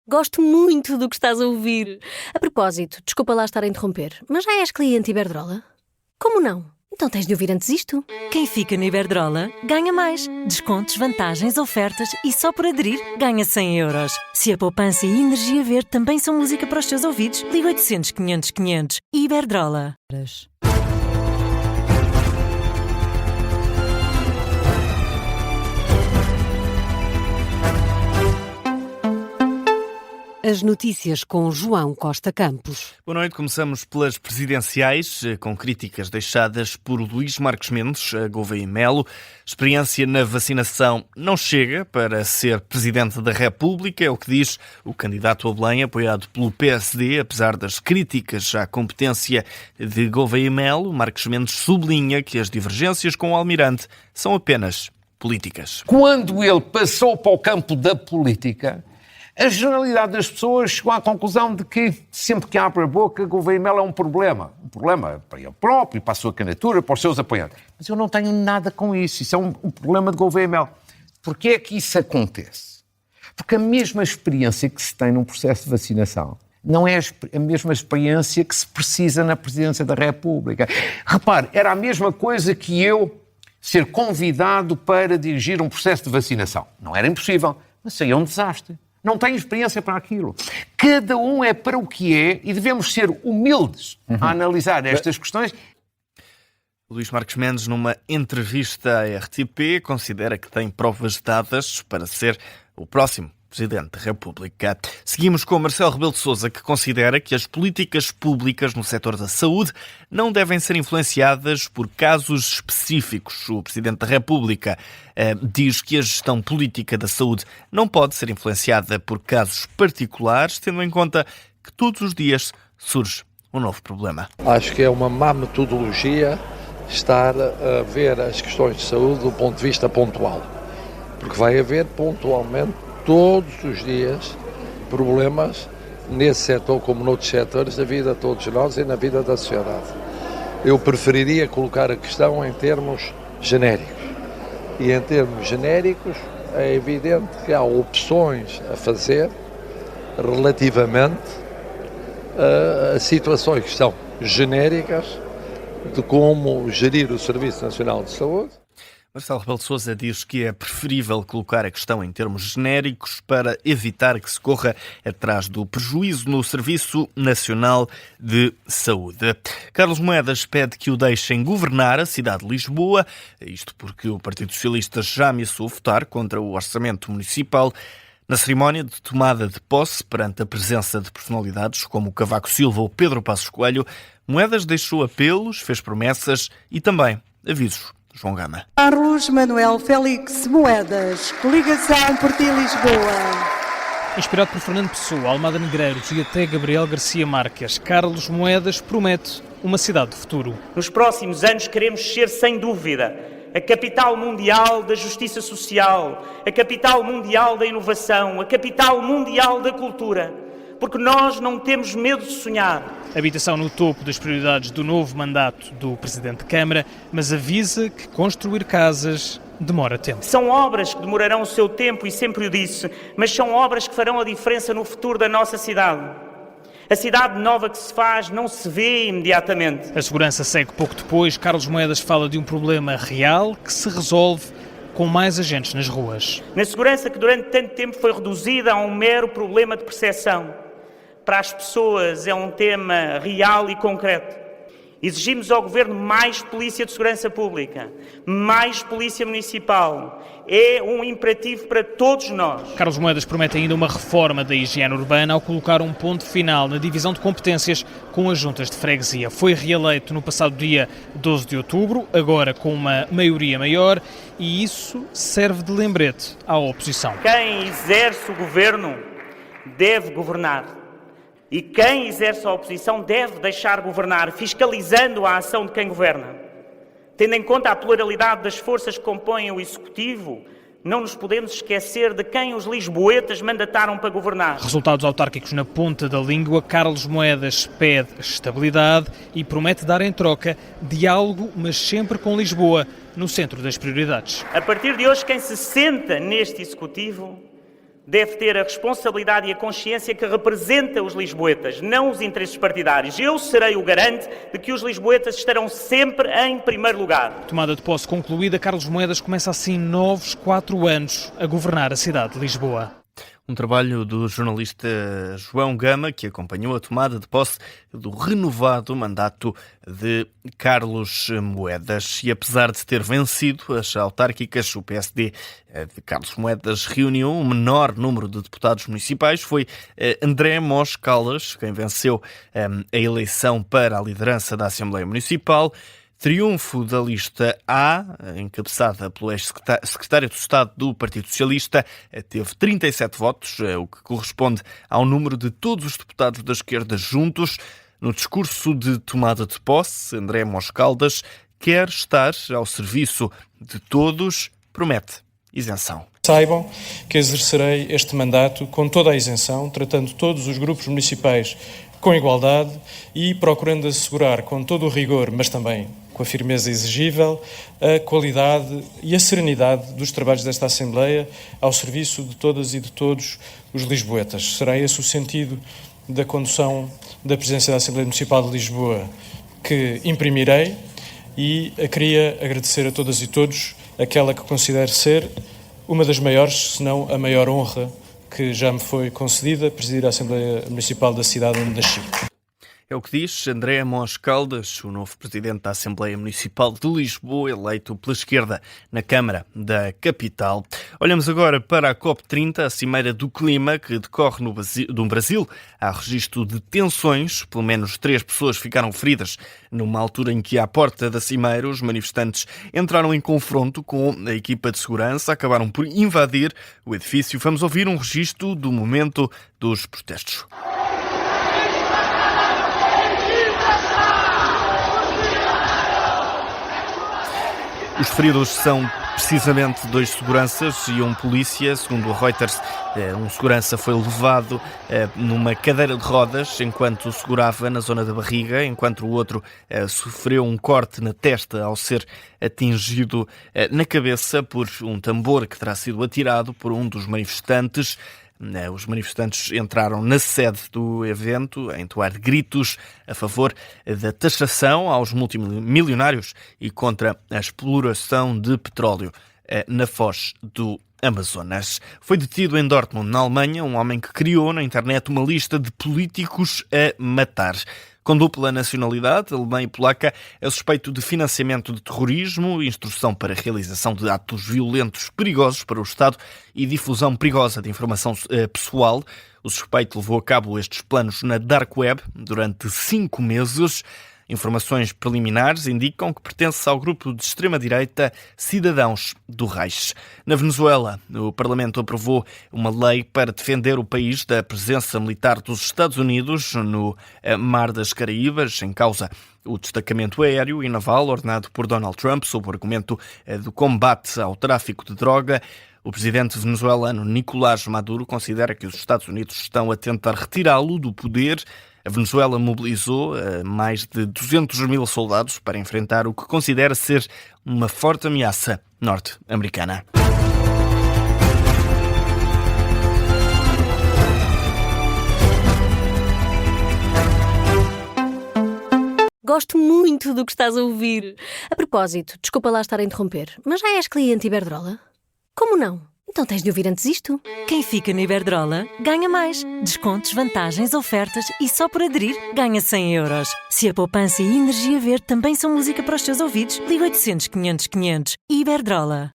Gosto muito do que estás a ouvir. A propósito, desculpa lá estar a interromper, mas já és cliente Iberdrola? Como não? Então tens de ouvir antes isto. Quem fica na Iberdrola ganha mais. Descontos, vantagens, ofertas e só por aderir ganha 100 euros. Se a poupança e a energia verde também são música para os teus ouvidos, liga 800 500 500. Iberdrola. As notícias com João Costa Campos. Boa noite. Começamos pelas presidenciais, com críticas deixadas por Luís Marcos Mendes a Gouveia e Melo. Experiência na vacinação não chega para ser Presidente da República, é o que diz o candidato a Belém, apoiado pelo PSD. Apesar das críticas à competência de Gouveia e Melo, Marcos Mendes sublinha que as divergências com o Almirante são apenas políticas. Quando ele passou para o campo da política, a generalidade das pessoas chegou à conclusão de que sempre que abre a boca, Gouveia e Melo é um problema. Um problema para ele próprio, para a sua candidatura, para os seus apoiantes. Mas eu não tenho nada com isso. Isso é um problema de Gouveia e Melo. Porquê é que isso acontece? Porque a mesma experiência que se tem num processo de vacinação não é a mesma experiência que se precisa na Presidência da República. Repare, era a mesma coisa que eu ser convidado para dirigir um processo de vacinação. Não era impossível, mas seria um desastre. Não tenho experiência para aquilo. Cada um é para o que é e devemos ser humildes a analisar estas questões. Luís Marcos Mendes, numa entrevista à RTP, considera que tem provas dadas para ser o próximo Presidente da República. Seguimos com Marcelo Rebelo de Sousa, que considera que as políticas públicas no setor da saúde não devem ser influenciadas por casos específicos. O Presidente da República diz que a gestão política da saúde não pode ser influenciada por casos particulares, tendo em conta que todos os dias surge um novo problema. Acho que é uma má metodologia estar a ver as questões de saúde do ponto de vista pontual, porque vai haver pontualmente todos os dias problemas nesse setor como noutros setores da vida de todos nós e na vida da sociedade. Eu preferiria colocar a questão em termos genéricos. E em termos genéricos é evidente que há opções a fazer relativamente a situações que são genéricas de como gerir o Serviço Nacional de Saúde. Marcelo Rebelo de Sousa diz que é preferível colocar a questão em termos genéricos para evitar que se corra atrás do prejuízo no Serviço Nacional de Saúde. Carlos Moedas pede que o deixem governar a cidade de Lisboa, isto porque o Partido Socialista já ameaçou votar contra o orçamento municipal. Na cerimónia de tomada de posse, perante a presença de personalidades como Cavaco Silva ou Pedro Passos Coelho, Moedas deixou apelos, fez promessas e também avisos. João Gama. Carlos Manuel Félix Moedas, coligação por ti Lisboa. Inspirado por Fernando Pessoa, Almada Negreiros e até Gabriel Garcia Marques, Carlos Moedas promete uma cidade do futuro. Nos próximos anos queremos ser, sem dúvida, a capital mundial da justiça social, a capital mundial da inovação, a capital mundial da cultura, porque nós não temos medo de sonhar. Habitação no topo das prioridades do novo mandato do Presidente de Câmara, mas avisa que construir casas demora tempo. São obras que demorarão o seu tempo, e sempre o disse, mas são obras que farão a diferença no futuro da nossa cidade. A cidade nova que se faz não se vê imediatamente. A segurança segue pouco depois. Carlos Moedas fala de um problema real que se resolve com mais agentes nas ruas. Na segurança que durante tanto tempo foi reduzida a um mero problema de percepção. Para as pessoas é um tema real e concreto. Exigimos ao Governo mais Polícia de Segurança Pública, mais Polícia Municipal. É um imperativo para todos nós. Carlos Moedas promete ainda uma reforma da higiene urbana ao colocar um ponto final na divisão de competências com as juntas de freguesia. Foi reeleito no passado dia 12 de outubro, agora com uma maioria maior, e isso serve de lembrete à oposição. Quem exerce o Governo deve governar. E quem exerce a oposição deve deixar governar, fiscalizando a ação de quem governa. Tendo em conta a pluralidade das forças que compõem o Executivo, não nos podemos esquecer de quem os lisboetas mandataram para governar. Resultados autárquicos na ponta da língua. Carlos Moedas pede estabilidade e promete dar em troca diálogo, mas sempre com Lisboa no centro das prioridades. A partir de hoje, quem se senta neste Executivo deve ter a responsabilidade e a consciência que representa os lisboetas, não os interesses partidários. Eu serei o garante de que os lisboetas estarão sempre em primeiro lugar. Tomada de posse concluída, Carlos Moedas começa assim novos 4 anos a governar a cidade de Lisboa. Um trabalho do jornalista João Gama, que acompanhou a tomada de posse do renovado mandato de Carlos Moedas. E apesar de ter vencido as autárquicas, o PSD de Carlos Moedas reuniu um menor número de deputados municipais. Foi André Mos Caldas quem venceu a eleição para a liderança da Assembleia Municipal. Triunfo da lista A, encabeçada pelo ex-secretário de Estado do Partido Socialista, teve 37 votos, o que corresponde ao número de todos os deputados da esquerda juntos. No discurso de tomada de posse, André Mos Caldas quer estar ao serviço de todos, promete isenção. Saibam que exercerei este mandato com toda a isenção, tratando todos os grupos municipais com igualdade e procurando assegurar com todo o rigor, mas também com a firmeza exigível, a qualidade e a serenidade dos trabalhos desta Assembleia ao serviço de todas e de todos os lisboetas. Será esse o sentido da condução da presidência da Assembleia Municipal de Lisboa que imprimirei e queria agradecer a todas e todos aquela que considero ser uma das maiores, se não a maior honra que já me foi concedida, presidir a Assembleia Municipal da cidade onde nasci. É o que diz André Mos Caldas, o novo presidente da Assembleia Municipal de Lisboa, eleito pela esquerda na Câmara da capital. Olhamos agora para a COP30, a Cimeira do Clima, que decorre no Brasil. Há registro de tensões, pelo menos 3 pessoas ficaram feridas numa altura em que, à porta da Cimeira, os manifestantes entraram em confronto com a equipa de segurança, acabaram por invadir o edifício. Vamos ouvir um registro do momento dos protestos. Os feridos são precisamente 2 seguranças e um polícia. Segundo a Reuters, um segurança foi levado numa cadeira de rodas enquanto segurava na zona da barriga, enquanto o outro sofreu um corte na testa ao ser atingido na cabeça por um tambor que terá sido atirado por um dos manifestantes. Os manifestantes entraram na sede do evento a entoar gritos a favor da taxação aos multimilionários e contra a exploração de petróleo na foz do Amazonas. Foi detido em Dortmund, na Alemanha, um homem que criou na internet uma lista de políticos a matar. Com dupla nacionalidade, alemã e polaca, é suspeito de financiamento de terrorismo, instrução para a realização de atos violentos perigosos para o Estado e difusão perigosa de informação pessoal. O suspeito levou a cabo estes planos na Dark Web durante 5 meses. Informações preliminares indicam que pertence ao grupo de extrema-direita Cidadãos do Reich. Na Venezuela, o Parlamento aprovou uma lei para defender o país da presença militar dos Estados Unidos no Mar das Caraíbas, em causa o destacamento aéreo e naval ordenado por Donald Trump sob o argumento do combate ao tráfico de droga. O presidente venezuelano Nicolás Maduro considera que os Estados Unidos estão a tentar retirá-lo do poder. A Venezuela mobilizou mais de 200 mil soldados para enfrentar o que considera ser uma forte ameaça norte-americana. Gosto muito do que estás a ouvir. A propósito, desculpa lá estar a interromper, mas já és cliente Iberdrola? Como não? Então tens de ouvir antes isto. Quem fica na Iberdrola ganha mais. Descontos, vantagens, ofertas e só por aderir ganha 100 euros. Se a poupança e a energia verde também são música para os teus ouvidos, liga 800 500 500. Iberdrola.